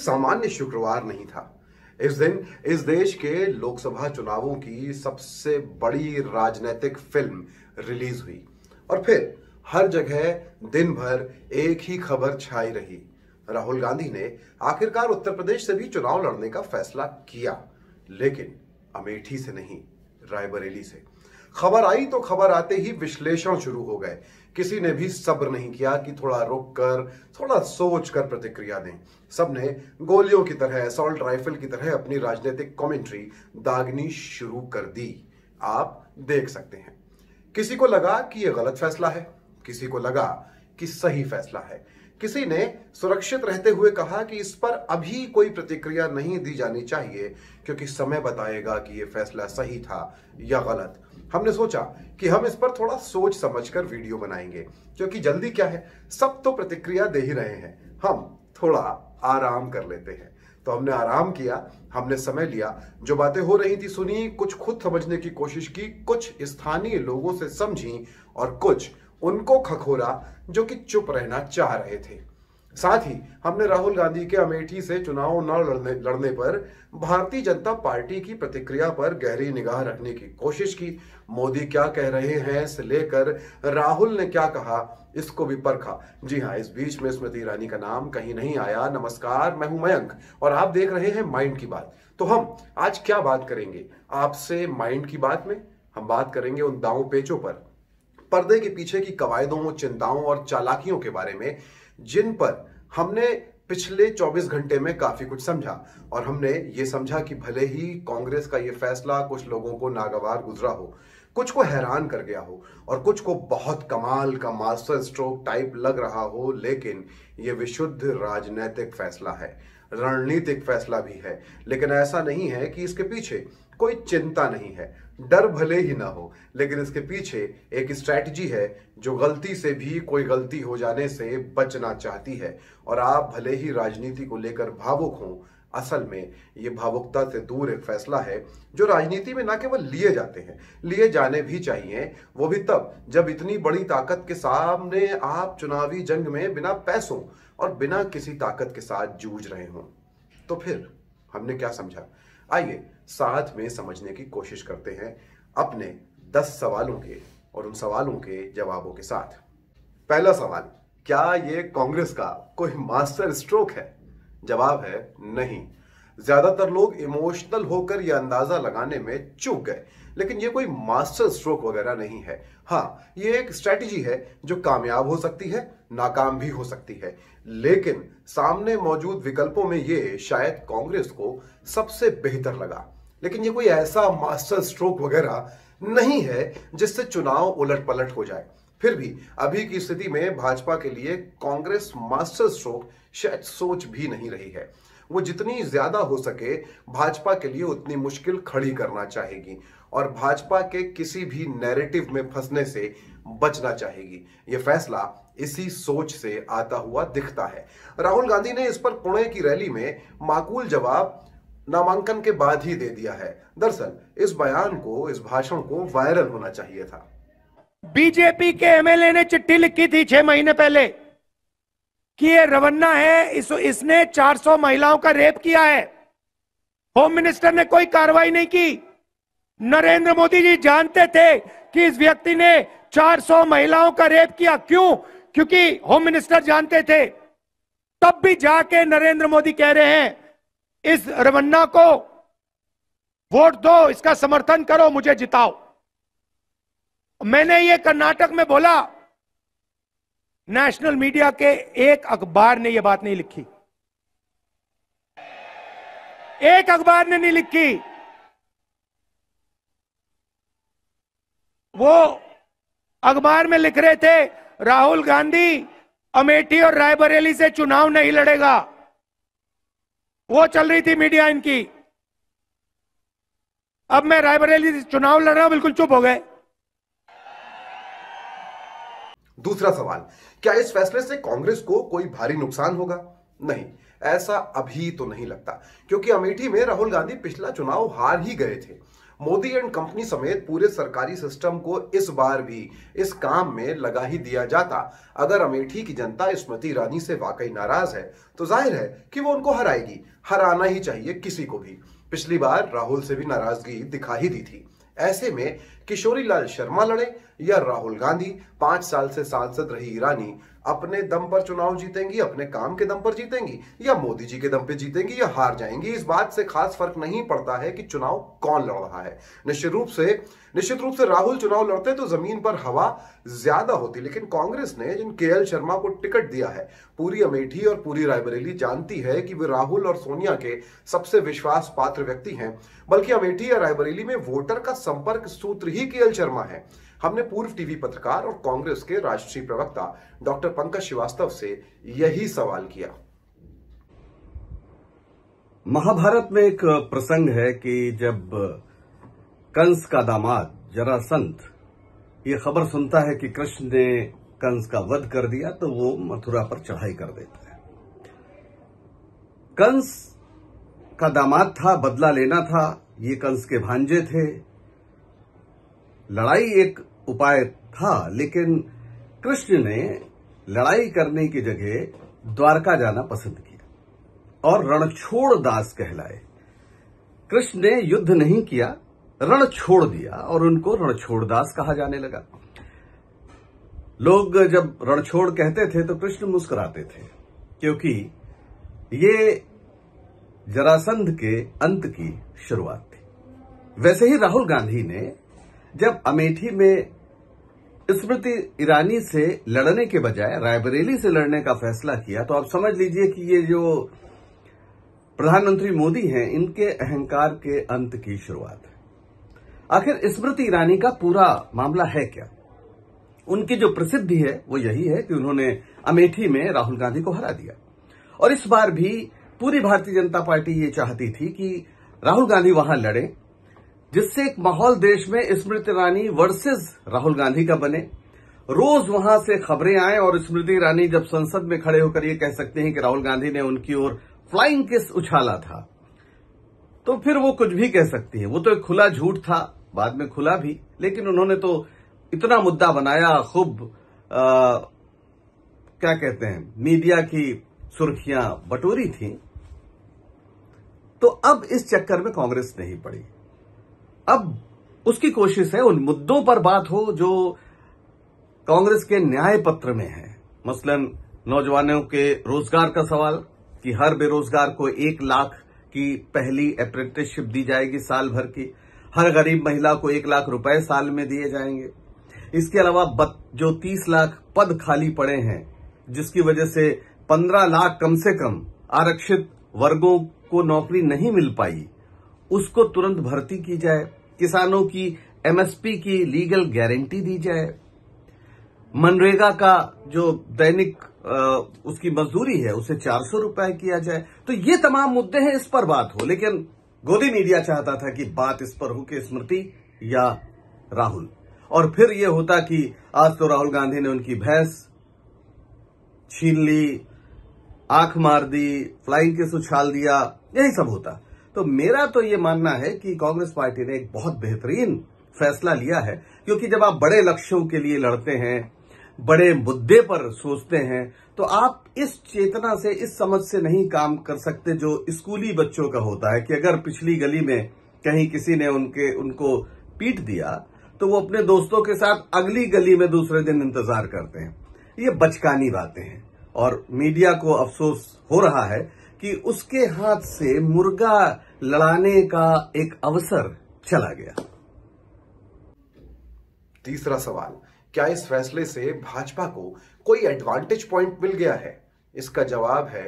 सामान्य शुक्रवार नहीं था। इस दिन इस देश के लोकसभा चुनावों की सबसे बड़ी राजनीतिक फिल्म रिलीज हुई और फिर हर जगह दिन भर एक ही खबर छाई रही। राहुल गांधी ने आखिरकार उत्तर प्रदेश से भी चुनाव लड़ने का फैसला किया, लेकिन अमेठी से नहीं, रायबरेली से। खबर आई तो खबर आते ही विश्लेषण शुरू हो गए। किसी ने भी सब्र नहीं किया कि थोड़ा रुक कर, थोड़ा सोच कर प्रतिक्रिया दें। सबने गोलियों की तरह, असॉल्ट राइफल की तरह अपनी राजनीतिक कमेंट्री दागनी शुरू कर दी। आप देख सकते हैं, किसी को लगा कि यह गलत फैसला है, किसी को लगा कि सही फैसला है। किसी ने सुरक्षित रहते हुए कहा कि इस पर अभी कोई प्रतिक्रिया नहीं दी जानी चाहिए क्योंकि समय बताएगा कि यह फैसला सही था या गलत। हमने सोचा कि हम इस पर थोड़ा सोच समझकर वीडियो बनाएंगे क्योंकि जल्दी क्या है, सब तो प्रतिक्रिया दे ही रहे हैं, हम थोड़ा आराम कर लेते हैं। तो हमने आराम किया, हमने समय लिया, जो बातें हो रही थी सुनी, कुछ खुद समझने की कोशिश की, कुछ स्थानीय लोगों से समझी और कुछ उनको खखोरा जो कि चुप रहना चाह रहे थे। साथ ही हमने राहुल गांधी के अमेठी से चुनाव न लड़ने पर भारतीय जनता पार्टी की प्रतिक्रिया पर गहरी निगाह रखने की कोशिश की। मोदी क्या कह रहे हैं से लेकर राहुल ने क्या कहा, इसको भी परखा। जी हां, इस बीच में स्मृति ईरानी का नाम कहीं नहीं आया। नमस्कार, मैं हूं मयंक और आप देख रहे हैं माइंड की बात। तो हम आज क्या बात करेंगे आपसे माइंड की बात में? हम बात करेंगे उन दांव पेचों पर, पर्दे के पीछे की कवायदों, चिंताओं और चालाकियों के बारे में जिन पर हमने पिछले 24 घंटे में काफी कुछ समझा। और हमने ये समझा कि भले ही कांग्रेस का ये फैसला कुछ लोगों को नागवार गुजरा हो, कुछ को हैरान कर गया हो और कुछ को बहुत कमाल का मास्टर स्ट्रोक टाइप लग रहा हो, लेकिन ये विशुद्ध राजनीतिक फैसला है, रणनीतिक फैसला भी है। लेकिन ऐसा नहीं है कि इसके पीछे कोई चिंता नहीं है, डर भले ही ना हो, लेकिन इसके पीछे एक स्ट्रैटेजी है जो गलती से भी कोई गलती हो जाने से बचना चाहती है। और आप भले ही राजनीति को लेकर भावुक हों, असल में ये भावुकता से दूर एक फैसला है जो राजनीति में ना केवल लिए जाते हैं, लिए जाने भी चाहिए, वो भी तब जब इतनी बड़ी ताकत के सामने आप चुनावी जंग में बिना पैसों और बिना किसी ताकत के साथ जूझ रहे हों। तो फिर हमने क्या समझा, आइए साथ में समझने की कोशिश करते हैं अपने 10 सवालों के और उन सवालों के जवाबों के साथ। पहला सवाल, क्या ये कांग्रेस का कोई मास्टर स्ट्रोक है? जवाब है नहीं। ज्यादातर लोग इमोशनल होकर यह अंदाजा लगाने में चूक गए, लेकिन ये कोई मास्टर स्ट्रोक वगैरह नहीं है। हाँ, ये एक स्ट्रैटेजी है जो कामयाब हो सकती है, नाकाम भी हो सकती है, लेकिन सामने मौजूद विकल्पों में ये शायद कांग्रेस को सबसे बेहतर लगा। लेकिन ये कोई ऐसा मास्टर स्ट्रोक वगैरह नहीं है जिससे चुनाव उलट पलट हो जाए। फिर भी अभी की स्थिति में भाजपा के लिए कांग्रेस मास्टर स्ट्रोक शायद सोच भी नहीं रही है। वो जितनी ज्यादा हो सके भाजपा के लिए उतनी मुश्किल खड़ी करना चाहेगी और भाजपा के किसी भी नैरेटिव में फंसने से बचना चाहेगी। यह फैसला इसी सोच से आता हुआ दिखता है। राहुल गांधी ने इस पर पुणे की रैली में माकूल जवाब नामांकन के बाद ही दे दिया है। दरअसल इस बयान को, इस भाषण को वायरल होना चाहिए था। बीजेपी के एमएलए ने चिट्ठी लिखी थी 6 महीने पहले कि ये रवन्ना है, इसने 400 महिलाओं का रेप किया है। होम मिनिस्टर ने कोई कार्रवाई नहीं की। नरेंद्र मोदी जी जानते थे कि इस व्यक्ति ने 400 महिलाओं का रेप किया। क्यों? क्योंकि होम मिनिस्टर जानते थे। तब भी जाके नरेंद्र मोदी कह रहे हैं इस रवन्ना को वोट दो, इसका समर्थन करो, मुझे जिताओ। मैंने ये कर्नाटक में बोला, नेशनल मीडिया के एक अखबार ने यह बात नहीं लिखी, एक अखबार ने नहीं लिखी। वो अखबार में लिख रहे थे राहुल गांधी अमेठी और रायबरेली से चुनाव नहीं लड़ेगा। वो चल रही थी मीडिया इनकी। अब मैं रायबरेली से चुनाव लड़ रहा हूं, बिल्कुल चुप हो गए। दूसरा सवाल, क्या इस फैसले से कांग्रेस को कोई भारी नुकसान होगा? नहीं, ऐसा अभी तो नहीं लगता, क्योंकि अमेठी में राहुल गांधी पिछला चुनाव हार ही गए थे। मोदी एंड कंपनी समेत पूरे सरकारी सिस्टम को इस बार भी इस काम में लगा ही दिया जाता। अगर अमेठी की जनता स्मृति ईरानी से वाकई नाराज है तो जाहिर है कि वो उनको हराएगी, हराना ही चाहिए किसी को भी। पिछली बार राहुल से भी नाराजगी दिखा ही दी थी। ऐसे में किशोरी लाल शर्मा लड़े या राहुल गांधी, 5 साल से सांसद रही ईरानी अपने दम पर चुनाव जीतेंगी, अपने काम के दम पर जीतेंगी, या मोदी जी के दम पे जीतेंगी या हार जाएंगी। इस बात से खास फर्क नहीं पड़ता है कि चुनाव कौन लड़ रहा है। निश्चित रूप से राहुल चुनाव लड़ते तो जमीन पर हवा ज्यादा होती, लेकिन कांग्रेस ने जिन केएल शर्मा को टिकट दिया है, पूरी अमेठी और पूरी रायबरेली जानती है कि वे राहुल और सोनिया के सबसे विश्वास पात्र व्यक्ति हैं। बल्कि अमेठी या रायबरेली में वोटर का संपर्क सूत्र ही केएल शर्मा है। हमने पूर्व टीवी पत्रकार और कांग्रेस के राष्ट्रीय प्रवक्ता डॉक्टर पंकज श्रीवास्तव से यही सवाल किया। महाभारत में एक प्रसंग है कि जब कंस का दामाद जरासंध ये खबर सुनता है कि कृष्ण ने कंस का वध कर दिया तो वो मथुरा पर चढ़ाई कर देता है। कंस का दामाद था, बदला लेना था, ये कंस के भांजे थे। लड़ाई एक उपाय था, लेकिन कृष्ण ने लड़ाई करने की जगह द्वारका जाना पसंद किया और रणछोड़ दास कहलाए। कृष्ण ने युद्ध नहीं किया, रण छोड़ दिया और उनको रणछोड़ दास कहा जाने लगा। लोग जब रणछोड़ कहते थे तो कृष्ण मुस्कुराते थे, क्योंकि ये जरासंध के अंत की शुरुआत थी। वैसे ही राहुल गांधी ने जब अमेठी में स्मृति ईरानी से लड़ने के बजाय रायबरेली से लड़ने का फैसला किया, तो आप समझ लीजिए कि ये जो प्रधानमंत्री मोदी हैं, इनके अहंकार के अंत की शुरुआत है। आखिर स्मृति ईरानी का पूरा मामला है क्या? उनकी जो प्रसिद्धि है वो यही है कि उन्होंने अमेठी में राहुल गांधी को हरा दिया। और इस बार भी पूरी भारतीय जनता पार्टी ये चाहती थी कि राहुल गांधी वहां लड़े, जिससे एक माहौल देश में स्मृति ईरानी वर्सेस राहुल गांधी का बने। रोज वहां से खबरें आए और स्मृति ईरानी जब संसद में खड़े होकर ये कह सकते हैं कि राहुल गांधी ने उनकी ओर फ्लाइंग किस उछाला था, तो फिर वो कुछ भी कह सकती है। वो तो एक खुला झूठ था, बाद में खुला भी, लेकिन उन्होंने तो इतना मुद्दा बनाया, खूब क्या कहते हैं, मीडिया की सुर्खियां बटोरी थी। तो अब इस चक्कर में कांग्रेस नहीं पड़ी। अब उसकी कोशिश है उन मुद्दों पर बात हो जो कांग्रेस के न्याय पत्र में है। मसलन नौजवानों के रोजगार का सवाल कि हर बेरोजगार को 1 लाख की पहली अप्रेंटिसशिप दी जाएगी साल भर की, हर गरीब महिला को 1 लाख रुपए साल में दिए जाएंगे। इसके अलावा जो 30 लाख पद खाली पड़े हैं, जिसकी वजह से 15 लाख कम से कम आरक्षित वर्गों को नौकरी नहीं मिल पाई, उसको तुरंत भर्ती की जाए। किसानों की एमएसपी की लीगल गारंटी दी जाए। मनरेगा का जो दैनिक उसकी मजदूरी है उसे 400 रुपए किया जाए। तो ये तमाम मुद्दे हैं, इस पर बात हो। लेकिन गोदी मीडिया चाहता था कि बात इस पर हो कि स्मृति या राहुल, और फिर यह होता कि आज तो राहुल गांधी ने उनकी भैंस छीन ली, आंख मार दी, फ्लाइंग किस उछाल दिया, यही सब होता। तो मेरा तो ये मानना है कि कांग्रेस पार्टी ने एक बहुत बेहतरीन फैसला लिया है, क्योंकि जब आप बड़े लक्ष्यों के लिए लड़ते हैं, बड़े मुद्दे पर सोचते हैं, तो आप इस चेतना से, इस समझ से नहीं काम कर सकते जो स्कूली बच्चों का होता है कि अगर पिछली गली में कहीं किसी ने उनको पीट दिया तो वो अपने दोस्तों के साथ अगली गली में दूसरे दिन इंतजार करते हैं। ये बचकानी बातें हैं और मीडिया को अफसोस हो रहा है कि उसके हाथ से मुर्गा लड़ाने का एक अवसर चला गया। तीसरा सवाल, क्या इस फैसले से भाजपा को कोई एडवांटेज पॉइंट मिल गया है? इसका जवाब है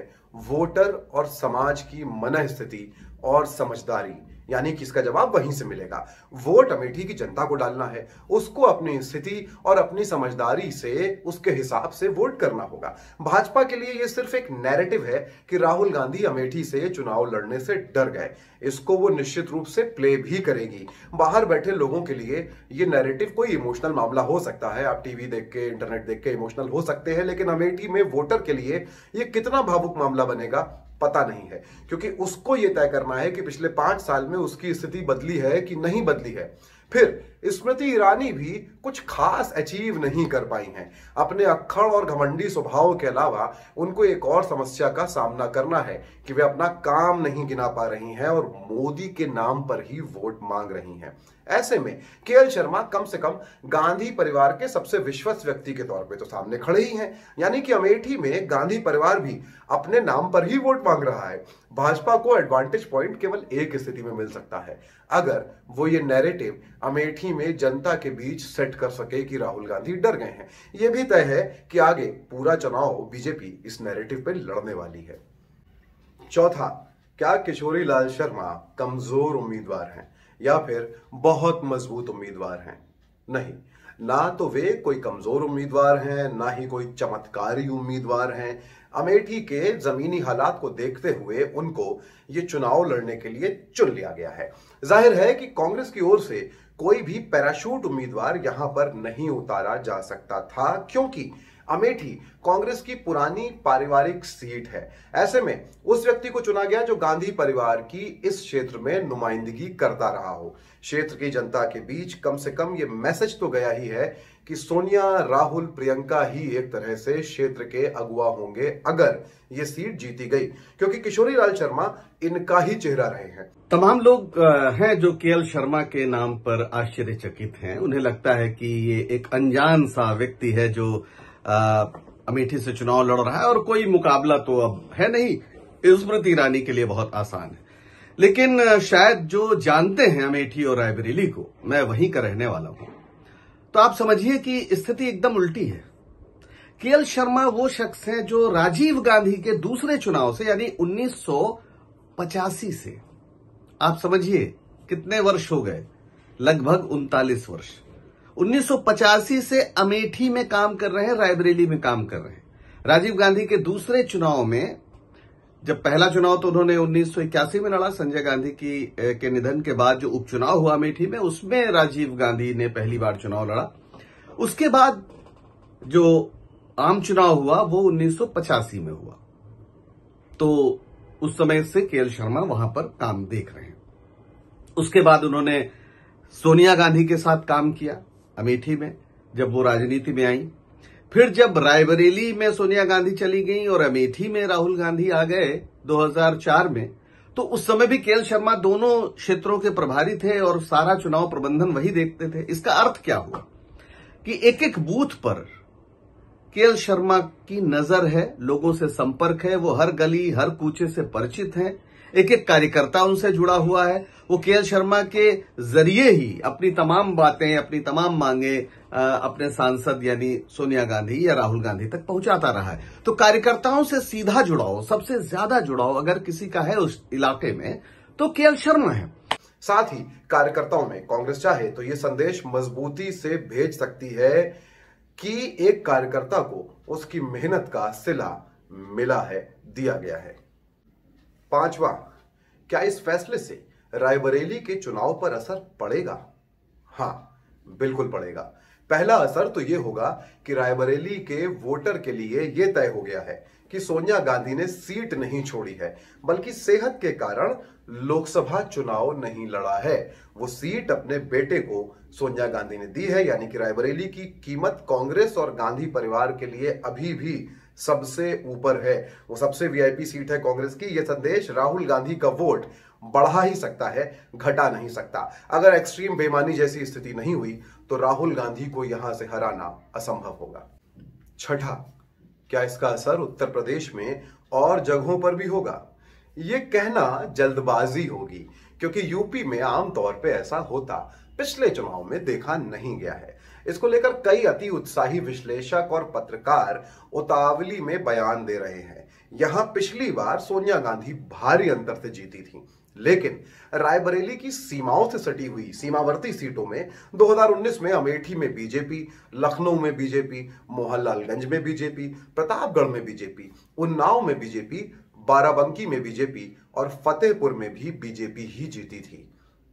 वोटर और समाज की मनःस्थिति और समझदारी, यानी कि इसका जवाब वहीं से मिलेगा। वोट अमेठी की जनता को डालना है, उसको अपनी स्थिति और अपनी समझदारी से उसके हिसाब से वोट करना होगा। भाजपा के लिए यह सिर्फ एक नैरेटिव है कि राहुल गांधी अमेठी से चुनाव लड़ने से डर गए। इसको वो निश्चित रूप से प्ले भी करेगी। बाहर बैठे लोगों के लिए यह नैरेटिव कोई इमोशनल मामला हो सकता है, आप टीवी देख के, इंटरनेट देख के इमोशनल हो सकते हैं, लेकिन अमेठी में वोटर के लिए यह कितना भावुक मामला बनेगा पता नहीं है, क्योंकि उसको यह तय करना है कि पिछले 5 साल में उसकी स्थिति बदली है कि नहीं बदली है। फिर स्मृति ईरानी भी कुछ खास अचीव नहीं कर पाई हैं। अपने अक्खड़ और घमंडी स्वभाव के अलावा उनको एक और समस्या का सामना करना है कि वे अपना काम नहीं गिना पा रही हैं और मोदी के नाम पर ही वोट मांग रही हैं। ऐसे में केएल शर्मा कम से कम गांधी परिवार के सबसे विश्वस्त व्यक्ति के तौर पे तो सामने खड़े ही हैं, यानी कि अमेठी में गांधी परिवार भी अपने नाम पर ही वोट मांग रहा है। भाजपा को एडवांटेज पॉइंट केवल एक स्थिति में मिल सकता है, अगर वो ये नैरेटिव अमेठी में जनता के बीच सेट कर सके कि राहुल गांधी डर गए हैं। यह भी तय है कि आगे पूरा चुनाव बीजेपी इस नैरेटिव पे लड़ने वाली है। चौथा, क्या किशोरी लाल शर्मा कमजोर उम्मीदवार हैं या फिर बहुत मजबूत उम्मीदवार हैं? नहीं, ना तो वे कोई कमजोर उम्मीदवार हैं, ना ही कोई चमत्कारी उम्मीदवार हैं। अमेठी के जमीनी हालात को देखते हुए उनको ये चुनाव लड़ने के लिए चुन लिया गया है। जाहिर है कि कांग्रेस की ओर से कोई भी पैराशूट उम्मीदवार यहां पर नहीं उतारा जा सकता था, क्योंकि अमेठी कांग्रेस की पुरानी पारिवारिक सीट है। ऐसे में उस व्यक्ति को चुना गया जो गांधी परिवार की इस क्षेत्र में नुमाइंदगी करता रहा हो। क्षेत्र की जनता के बीच कम से कम ये मैसेज तो गया ही है कि सोनिया, राहुल, प्रियंका ही एक तरह से क्षेत्र के अगुवा होंगे अगर ये सीट जीती गई, क्योंकि किशोरी लाल शर्मा इनका ही चेहरा रहे हैं। तमाम लोग हैं जो केएल शर्मा के नाम पर आश्चर्यचकित हैं। उन्हें लगता है कि ये एक अनजान सा व्यक्ति है जो अमेठी से चुनाव लड़ रहा है और कोई मुकाबला तो अब है नहीं, स्मृति ईरानी के लिए बहुत आसान है। लेकिन शायद जो जानते हैं अमेठी और रायबरेली को, मैं वहीं का रहने वाला हूं, तो आप समझिए कि स्थिति एकदम उल्टी है। केएल शर्मा वो शख्स हैं जो राजीव गांधी के दूसरे चुनाव से, यानी 1985 से, आप समझिए कितने वर्ष हो गए, लगभग 39 वर्ष। 1985 से अमेठी में काम कर रहे हैं, रायबरेली में काम कर रहे हैं। राजीव गांधी के दूसरे चुनाव में, जब पहला चुनाव तो उन्होंने 1981 में लड़ा, संजय गांधी के निधन के बाद जो उपचुनाव हुआ अमेठी में, उसमें राजीव गांधी ने पहली बार चुनाव लड़ा। उसके बाद जो आम चुनाव हुआ वो 1985 में हुआ। तो उस समय से केएल शर्मा वहां पर काम देख रहे हैं। उसके बाद उन्होंने सोनिया गांधी के साथ काम किया अमेठी में, जब वो राजनीति में आई। फिर जब रायबरेली में सोनिया गांधी चली गई और अमेठी में राहुल गांधी आ गए 2004 में, तो उस समय भी केएल शर्मा दोनों क्षेत्रों के प्रभारी थे और सारा चुनाव प्रबंधन वही देखते थे। इसका अर्थ क्या हुआ कि एक एक बूथ पर केएल शर्मा की नजर है, लोगों से संपर्क है, वो हर गली हर कूचे से परिचित हैं, एक एक कार्यकर्ता उनसे जुड़ा हुआ है। वो केएल शर्मा के जरिए ही अपनी तमाम बातें, अपनी तमाम मांगे अपने सांसद यानी सोनिया गांधी या राहुल गांधी तक पहुंचाता रहा है। तो कार्यकर्ताओं से सीधा जुड़ाव, सबसे ज्यादा जुड़ाव अगर किसी का है उस इलाके में तो केएल शर्मा है। साथ ही कार्यकर्ताओं में कांग्रेस चाहे तो ये संदेश मजबूती से भेज सकती है कि एक कार्यकर्ता को उसकी मेहनत का सिला मिला है, दिया गया है। पांचवा, क्या इस फैसले से रायबरेली के चुनाव पर असर पड़ेगा? हां, बिल्कुल पड़ेगा। पहला असर तो यह होगा कि रायबरेली के वोटर के लिए यह तय हो गया है कि सोनिया गांधी ने सीट नहीं छोड़ी है, बल्कि सेहत के कारण लोकसभा चुनाव नहीं लड़ा है। वो सीट अपने बेटे को सोनिया गांधी ने दी है, यानी कि रायबरेली की कीमत कांग्रेस और गांधी परिवार के लिए अभी भी सबसे ऊपर है। वो सबसे वीआईपी सीट है कांग्रेस की। यह संदेश राहुल गांधी का वोट बढ़ा ही सकता है, घटा नहीं सकता। अगर एक्सट्रीम बेईमानी जैसी स्थिति नहीं हुई तो राहुल गांधी को यहां से हराना असंभव होगा। छठा, क्या इसका असर उत्तर प्रदेश में और जगहों पर भी होगा? यह कहना जल्दबाजी होगी, क्योंकि यूपी में आमतौर पे ऐसा होता पिछले चुनाव में देखा नहीं गया है। इसको लेकर कई अति उत्साही विश्लेषक और पत्रकार उतावली में बयान दे रहे हैं। यहां पिछली बार सोनिया गांधी भारी अंतर से जीती थी, लेकिन रायबरेली की सीमाओं से सटी हुई सीमावर्ती सीटों में 2019 में अमेठी में बीजेपी, लखनऊ में बीजेपी, मोहनलालगंज में बीजेपी, प्रतापगढ़ में बीजेपी, उन्नाव में बीजेपी, बाराबंकी में बीजेपी और फतेहपुर में भी बीजेपी ही जीती थी।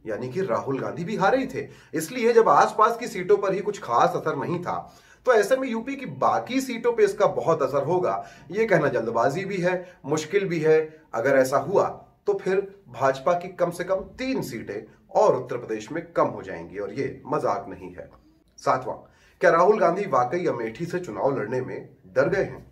यानी कि राहुल गांधी भी हारे ही थे। इसलिए जब आसपास की सीटों पर ही कुछ खास असर नहीं था, तो ऐसे में यूपी की बाकी सीटों पे इसका बहुत असर होगा, ये कहना जल्दबाजी भी है, मुश्किल भी है। अगर ऐसा हुआ तो फिर भाजपा की कम से कम 3 सीटें और उत्तर प्रदेश में कम हो जाएंगी, और ये मजाक नहीं है। 7वां, क्या राहुल गांधी वाकई अमेठी से चुनाव लड़ने में डर गए हैं?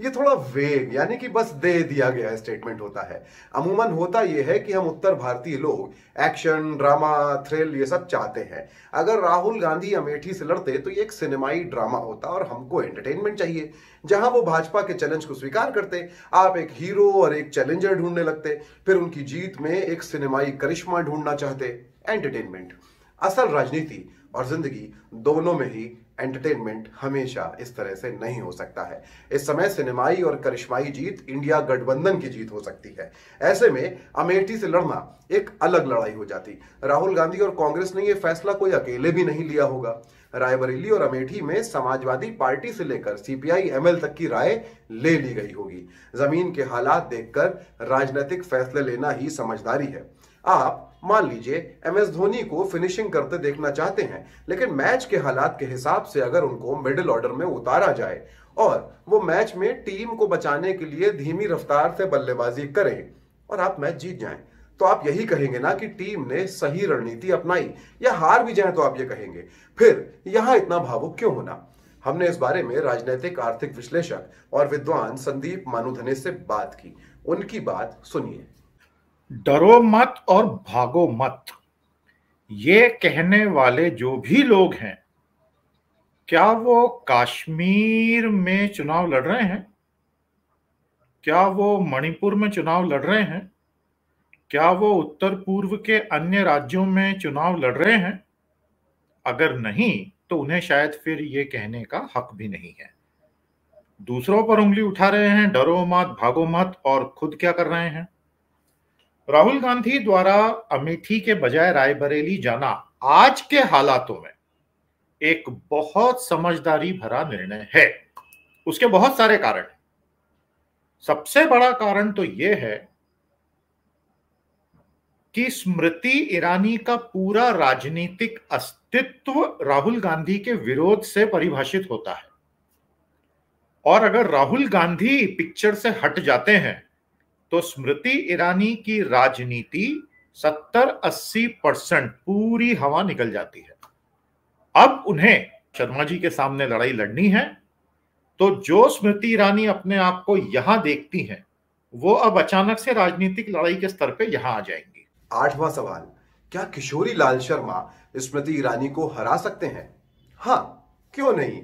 ये थोड़ा वेग यानी कि बस दे दिया गया स्टेटमेंट होता है। अमूमन होता यह है कि हम उत्तर भारतीय लोग एक्शन, ड्रामा, थ्रिल ये सब चाहते हैं। अगर राहुल गांधी अमेठी से लड़ते तो ये एक सिनेमाई ड्रामा होता और हमको एंटरटेनमेंट चाहिए। जहां वो भाजपा के चैलेंज को स्वीकार करते, आप एक हीरो और एक चैलेंजर ढूंढने लगते, फिर उनकी जीत में एक सिनेमाई करिश्मा ढूंढना चाहते। एंटरटेनमेंट। असल राजनीति और जिंदगी दोनों में ही एंटरटेनमेंट हमेशा इस तरह से नहीं हो सकता है। इस समय सिनेमाई और करिश्माई जीत इंडिया गठबंधन की जीत हो सकती है। ऐसे में अमेठी से लड़ना एक अलग लड़ाई हो जाती। राहुल गांधी और कांग्रेस ने यह फैसला कोई अकेले भी नहीं लिया होगा। रायबरेली और अमेठी में समाजवादी पार्टी से लेकर सीपीआई एमएल तक की राय ले ली गई होगी। जमीन के हालात देखकर राजनीतिक फैसले लेना ही समझदारी है। आप मान लीजिए एमएस धोनी को फिनिशिंग करते देखना चाहते हैं, लेकिन मैच के हालात के हिसाब से अगर उनको मिडिल ऑर्डर में उतारा जाए और वो मैच में टीम को बचाने के लिए धीमी रफ्तार से बल्लेबाजी करें और आप मैच जीत जाएं, तो आप यही कहेंगे ना कि टीम ने सही रणनीति अपनाई, या हार भी जाए तो आप ये कहेंगे। फिर यहां इतना भावुक क्यों होना? हमने इस बारे में राजनीतिक आर्थिक विश्लेषक और विद्वान संदीप मानुधने से बात की। उनकी बात सुनिए। डरो मत और भागो मत, ये कहने वाले जो भी लोग हैं, क्या वो कश्मीर में चुनाव लड़ रहे हैं? क्या वो मणिपुर में चुनाव लड़ रहे हैं? क्या वो उत्तर पूर्व के अन्य राज्यों में चुनाव लड़ रहे हैं? अगर नहीं तो उन्हें शायद फिर ये कहने का हक भी नहीं है। दूसरों पर उंगली उठा रहे हैं, डरो मत, भागो मत, और खुद क्या कर रहे हैं? राहुल गांधी द्वारा अमेठी के बजाय रायबरेली जाना आज के हालातों में एक बहुत समझदारी भरा निर्णय है। उसके बहुत सारे कारण हैं। सबसे बड़ा कारण तो यह है कि स्मृति ईरानी का पूरा राजनीतिक अस्तित्व राहुल गांधी के विरोध से परिभाषित होता है, और अगर राहुल गांधी पिक्चर से हट जाते हैं तो स्मृति ईरानी की राजनीति 70-80% पूरी हवा निकल जाती है। अब उन्हें शर्मा जी के सामने लड़ाई लड़नी है, तो जो स्मृति ईरानी अपने आप को यहां देखती हैं, वो अब अचानक से राजनीतिक लड़ाई के स्तर पे यहां आ जाएंगी। 8वां सवाल, क्या किशोरी लाल शर्मा स्मृति ईरानी को हरा सकते हैं? हाँ, क्यों नहीं।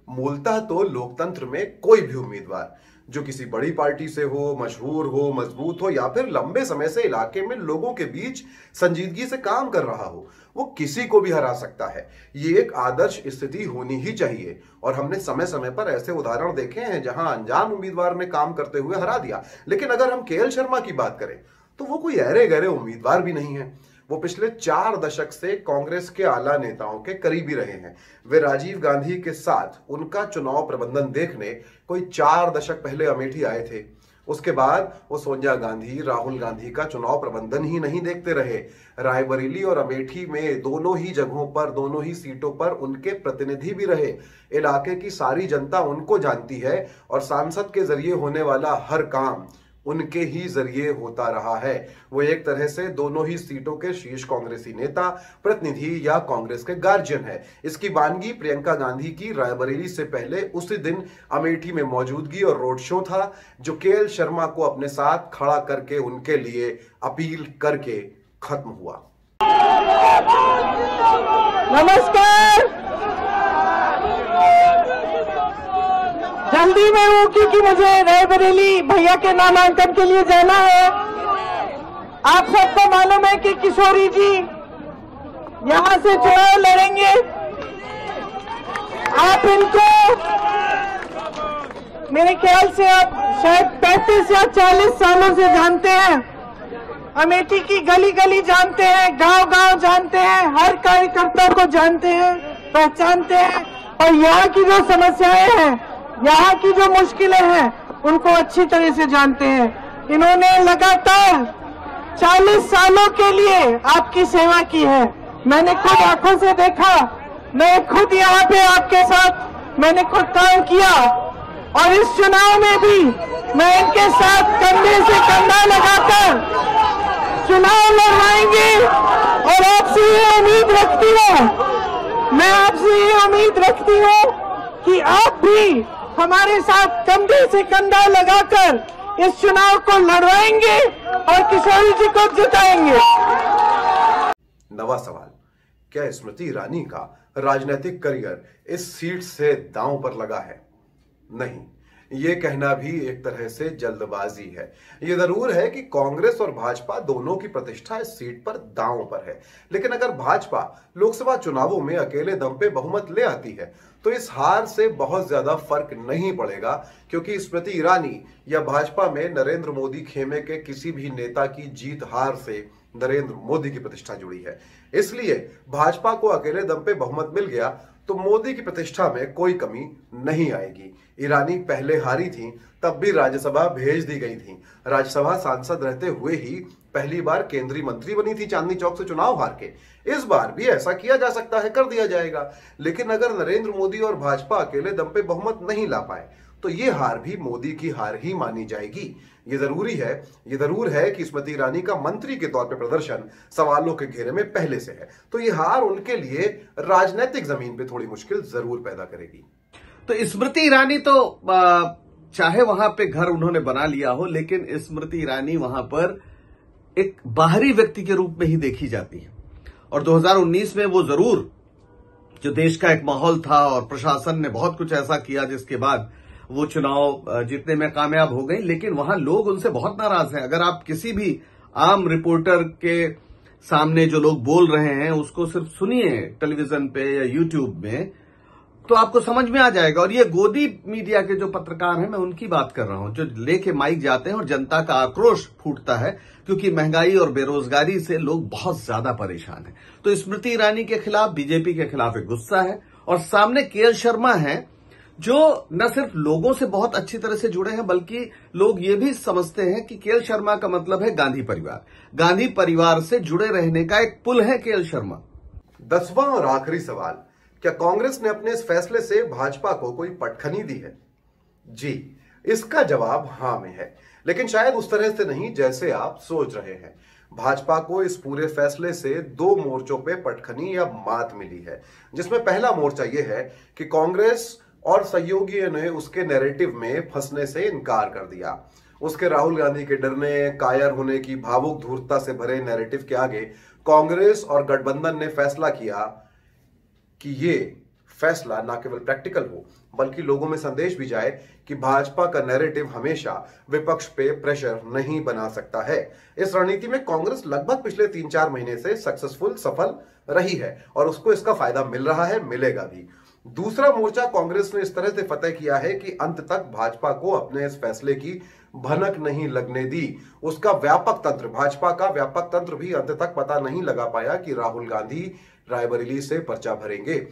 मूलतः तो लोकतंत्र में कोई भी उम्मीदवार जो किसी बड़ी पार्टी से हो, मशहूर हो, मजबूत हो, या फिर लंबे समय से इलाके में लोगों के बीच संजीदगी से काम कर रहा हो, वो किसी को भी हरा सकता है। ये एक आदर्श स्थिति होनी ही चाहिए, और हमने समय समय पर ऐसे उदाहरण देखे हैं जहां अनजान उम्मीदवार ने काम करते हुए हरा दिया। लेकिन अगर हम केएल शर्मा की बात करें तो वो कोई अरे गहरे उम्मीदवार भी नहीं है। वो पिछले 4 दशक से कांग्रेस के आला नेताओं के करीबी रहे हैं। वे राजीव गांधी के साथ उनका चुनाव प्रबंधन देखने कोई 4 दशक पहले अमेठी आए थे। उसके बाद वो सोनिया गांधी, राहुल गांधी का चुनाव प्रबंधन ही नहीं देखते रहे। रायबरेली और अमेठी में दोनों ही जगहों पर, दोनों ही सीटों पर उनके प्रतिनिधि भी रहे। इलाके की सारी जनता उनको जानती है, और सांसद के जरिए होने वाला हर काम उनके ही जरिए होता रहा है। वो एक तरह से दोनों ही सीटों के शीर्ष कांग्रेसी नेता, प्रतिनिधि या कांग्रेस के गार्जियन है। इसकी वानगी प्रियंका गांधी की रायबरेली से पहले उसी दिन अमेठी में मौजूदगी और रोड शो था, जो केएल शर्मा को अपने साथ खड़ा करके उनके लिए अपील करके खत्म हुआ। नमस्कार। जल्दी में हूँ क्योंकि मुझे रायबरेली भैया के नामांकन के लिए जाना है। आप सबको मालूम है कि किशोरी जी यहाँ से चुनाव लड़ेंगे। आप इनको मेरे ख्याल से आप शायद 35 या 40 सालों से जानते हैं। अमेठी की गली गली जानते हैं, गांव गांव जानते हैं, हर कार्यकर्ता को जानते हैं, पहचानते हैं, और यहाँ की जो समस्याएं हैं, यहाँ की जो मुश्किलें हैं, उनको अच्छी तरह से जानते हैं। इन्होंने लगातार 40 सालों के लिए आपकी सेवा की है। मैंने खुद आंखों से देखा। मैं खुद यहाँ पे आपके साथ मैंने खुद काम किया और इस चुनाव में भी मैं इनके साथ कंधे से कंधा लगाकर चुनाव लड़वाएंगे। और आपसे ये उम्मीद रखती हूँ, मैं आपसे ये उम्मीद रखती हूँ कि आप भी हमारे साथ कंधे से कंधा लगाकर इस चुनाव को लड़वाएंगे और किशोरी जी को जिताएंगे। नवा सवाल, क्या स्मृति ईरानी का राजनीतिक करियर इस सीट से दांव पर लगा है? नहीं, ये कहना भी एक तरह से जल्दबाजी है। ये जरूर है कि कांग्रेस और भाजपा दोनों की प्रतिष्ठा इस सीट पर दांव पर है, लेकिन अगर भाजपा लोकसभा चुनावों में अकेले दम पे बहुमत ले आती है तो इस हार से बहुत ज्यादा फर्क नहीं पड़ेगा, क्योंकि स्मृति ईरानी या भाजपा में नरेंद्र मोदी खेमे के किसी भी नेता की जीत हार से नरेंद्र मोदी की प्रतिष्ठा जुड़ी है। इसलिए भाजपा को अकेले दम पे बहुमत मिल गया तो मोदी की प्रतिष्ठा में कोई कमी नहीं आएगी। ईरानी पहले हारी थी, तब भी राज्यसभा भेज दी गई थी। राज्यसभा सांसद रहते हुए ही पहली बार केंद्रीय मंत्री बनी थी चांदनी चौक से चुनाव हार के। इस बार भी ऐसा किया जा सकता है, कर दिया जाएगा। लेकिन अगर नरेंद्र मोदी और भाजपा अकेले दम पे बहुमत नहीं ला पाए तो ये हार भी मोदी की हार ही मानी जाएगी। ये जरूर है कि स्मृति ईरानी का मंत्री के तौर पे प्रदर्शन सवालों के घेरे में पहले से है, तो ये हार उनके लिए राजनीतिक जमीन पे थोड़ी मुश्किल जरूर पैदा करेगी। तो स्मृति ईरानी तो चाहे वहां पे घर उन्होंने बना लिया हो, लेकिन स्मृति ईरानी वहां पर एक बाहरी व्यक्ति के रूप में ही देखी जाती है। और 2019 में वो जरूर, जो देश का एक माहौल था और प्रशासन ने बहुत कुछ ऐसा किया जिसके बाद वो चुनाव जीतने में कामयाब हो गई, लेकिन वहां लोग उनसे बहुत नाराज हैं। अगर आप किसी भी आम रिपोर्टर के सामने जो लोग बोल रहे हैं उसको सिर्फ सुनिए टेलीविजन पे या यूट्यूब में, तो आपको समझ में आ जाएगा। और ये गोदी मीडिया के जो पत्रकार हैं, मैं उनकी बात कर रहा हूं, जो लेके माइक जाते हैं और जनता का आक्रोश फूटता है, क्योंकि महंगाई और बेरोजगारी से लोग बहुत ज्यादा परेशान हैं। तो स्मृति ईरानी के खिलाफ, बीजेपी के खिलाफ एक गुस्सा है, और सामने केएल शर्मा है जो न सिर्फ लोगों से बहुत अच्छी तरह से जुड़े हैं, बल्कि लोग ये भी समझते हैं कि केएल शर्मा का मतलब है गांधी परिवार। गांधी परिवार से जुड़े रहने का एक पुल है केएल शर्मा। 10वां और आखिरी सवाल, क्या कांग्रेस ने अपने इस फैसले से भाजपा को कोई पटखनी दी है? जी, इसका जवाब हां में है, लेकिन शायद उस तरह से नहीं जैसे आप सोच रहे हैं। भाजपा को इस पूरे फैसले से 2 मोर्चों पे पटखनी या मात मिली है, जिसमें पहला मोर्चा यह है कि कांग्रेस और सहयोगियों ने उसके नैरेटिव में फंसने से इनकार कर दिया। उसके राहुल गांधी के डरने, कायर होने की भावुक धूर्तता से भरे नैरेटिव के आगे कांग्रेस और गठबंधन ने फैसला किया कि ये फैसला न केवल प्रैक्टिकल हो, बल्कि लोगों में संदेश भी जाए कि भाजपा का नैरेटिव हमेशा विपक्ष पे प्रेशर नहीं बना सकता है। इस रणनीति में कांग्रेस लगभग पिछले 3-4 महीने से सफल रही है और उसको इसका फायदा मिल रहा है, मिलेगा भी। दूसरा मोर्चा कांग्रेस ने इस तरह से फतेह किया है कि अंत तक भाजपा को अपने इस फैसले की भनक नहीं लगने दी। उसका व्यापक तंत्र, भाजपा का व्यापक तंत्र भी अंत तक पता नहीं लगा पाया कि राहुल गांधी रायबरेली से पर्चा भरेंगे।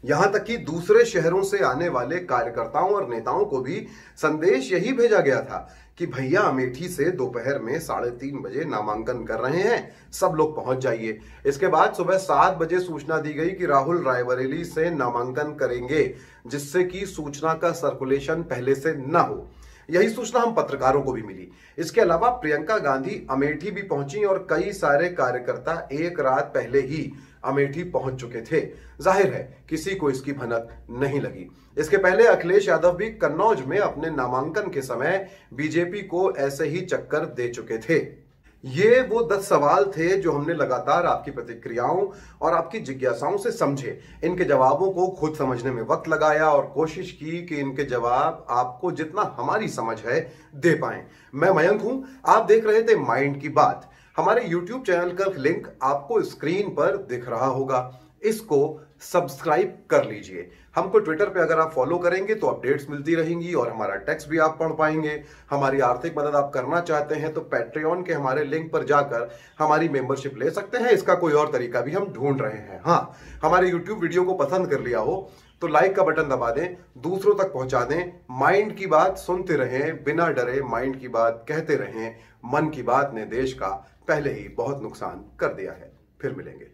यहां तक कि दूसरे शहरों से आने वाले कार्यकर्ताओं और नेताओं को भी संदेश यही भेजा गया था कि भैया अमेठी से दोपहर में 3:30 बजे नामांकन कर रहे हैं, सब लोग पहुंच जाइए। इसके बाद सुबह 7 बजे सूचना दी गई कि राहुल रायबरेली से नामांकन करेंगे, जिससे कि सूचना का सर्कुलेशन पहले से न हो। यही सूचना हम पत्रकारों को भी मिली। इसके अलावा प्रियंका गांधी अमेठी भी पहुंची और कई सारे कार्यकर्ता एक रात पहले ही अमेठी पहुंच चुके थे। जाहिर है किसी को इसकी भनक नहीं लगी। इसके पहले अखिलेश यादव भी कन्नौज में अपने नामांकन के समय बीजेपी को ऐसे ही चक्कर दे चुके थे। ये वो 10 सवाल थे जो हमने लगातार आपकी प्रतिक्रियाओं और आपकी जिज्ञासाओं से समझे। इनके जवाबों को खुद समझने में वक्त लगाया और कोशिश की कि इनके जवाब आपको जितना हमारी समझ है दे पाएं। मैं मयंक हूं, आप देख रहे थे माइंड की बात। हमारे YouTube चैनल का लिंक आपको स्क्रीन पर दिख रहा होगा, इसको सब्सक्राइब कर लीजिए। हमको ट्विटर पे अगर आप फॉलो करेंगे तो अपडेट्स मिलती रहेंगी और हमारा टेक्स्ट भी आप पढ़ पाएंगे। हमारी आर्थिक मदद आप करना चाहते हैं तो पैट्रियन के हमारे लिंक पर जाकर हमारी मेंबरशिप ले सकते हैं। इसका कोई और तरीका भी हम ढूंढ रहे हैं। हाँ, हमारे यूट्यूब वीडियो को पसंद कर लिया हो तो लाइक का बटन दबा दें, दूसरों तक पहुंचा दें। माइंड की बात सुनते रहें, बिना डरे माइंड की बात कहते रहें। मन की बात ने देश का पहले ही बहुत नुकसान कर दिया है। फिर मिलेंगे।